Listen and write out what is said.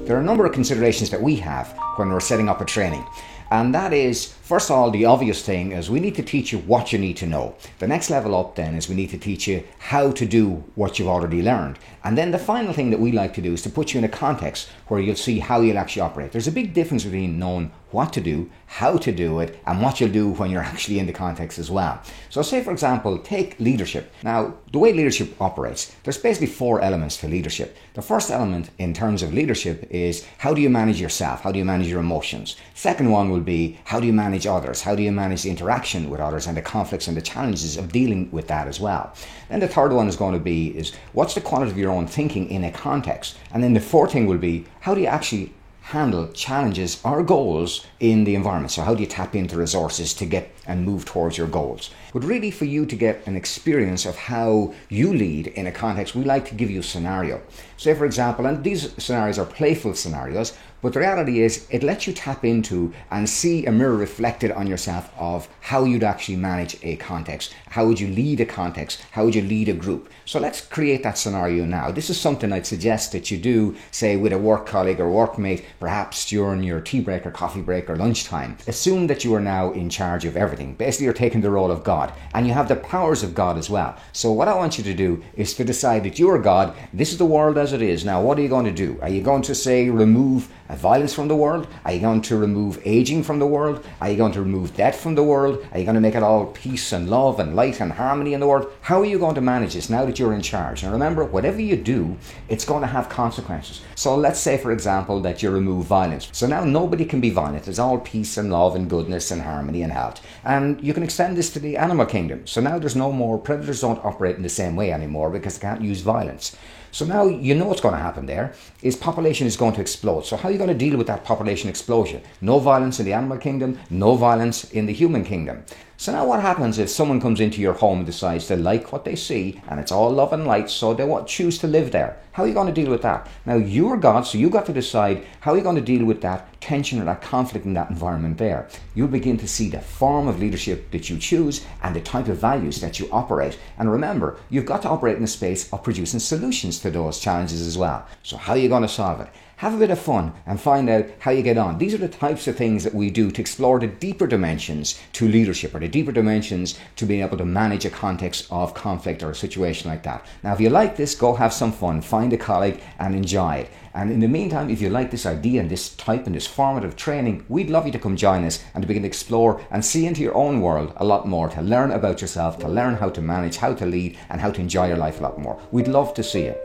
there are a number of considerations that we have when we're setting up a training. And that is, first of all, the obvious thing is we need to teach you what you need to know. The next level up then is we need to teach you how to do what you've already learned. And then the final thing that we like to do is to put you in a context where you'll see how you'll actually operate. There's a big difference between knowing what to do, how to do it, and what you'll do when you're actually in the context as well. So say, for example, take leadership. Now, the way leadership operates, there's basically 4 elements to leadership. The first element in terms of leadership is how do you manage yourself? How do you manage your emotions? Second one will be how do you manage others? How do you manage the interaction with others and the conflicts and the challenges of dealing with that as well? Then the third one is going to be is what's the quality of your own thinking in a context? And then the fourth thing will be how do you actually handle challenges or goals in the environment? So how do you tap into resources to get and move towards your goals? But really, for you to get an experience of how you lead in a context, we like to give you a scenario. Say, for example, and these scenarios are playful scenarios, but the reality is it lets you tap into and see a mirror reflected on yourself of how you'd actually manage a context. How would you lead a context? How would you lead a group? So let's create that scenario now. This is something I'd suggest that you do, say, with a work colleague or workmate, perhaps during your tea break or coffee break or lunchtime. Assume that you are now in charge of everything. Basically, you're taking the role of God, and you have the powers of God as well. So what I want you to do is to decide that you are God. This is the world as it is. Now, what are you going to do? Are you going to, say, remove violence from the world? Are you going to remove aging from the world? Are you going to remove death from the world? Are you going to make it all peace and love and light and harmony in the world? How are you going to manage this now that you're in charge? And remember, whatever you do, it's going to have consequences. So let's say, for example, that you remove violence. So now nobody can be violent. It's all peace and love and goodness and harmony and health. And you can extend this to the animal kingdom. So now there's no more, predators don't operate in the same way anymore because they can't use violence. So now you know what's going to happen there is population is going to explode. So how are you going to deal with that population explosion? No violence in the animal kingdom, no violence in the human kingdom. So now what happens if someone comes into your home and decides they like what they see and it's all love and light, so they choose to live there? How are you going to deal with that? Now you're God, so you've got to decide how you're going to deal with that tension or that conflict in that environment there. You'll begin to see the form of leadership that you choose and the type of values that you operate. And remember, you've got to operate in a space of producing solutions to those challenges as well. So how are you going to solve it? Have a bit of fun and find out how you get on. These are the types of things that we do to explore the deeper dimensions to leadership, or the deeper dimensions to being able to manage a context of conflict or a situation like that. Now, if you like this, go have some fun, find a colleague and enjoy it. And in the meantime, if you like this idea and this type and this formative training, we'd love you to come join us and to begin to explore and see into your own world a lot more, to learn about yourself, to learn how to manage, how to lead, and how to enjoy your life a lot more. We'd love to see you.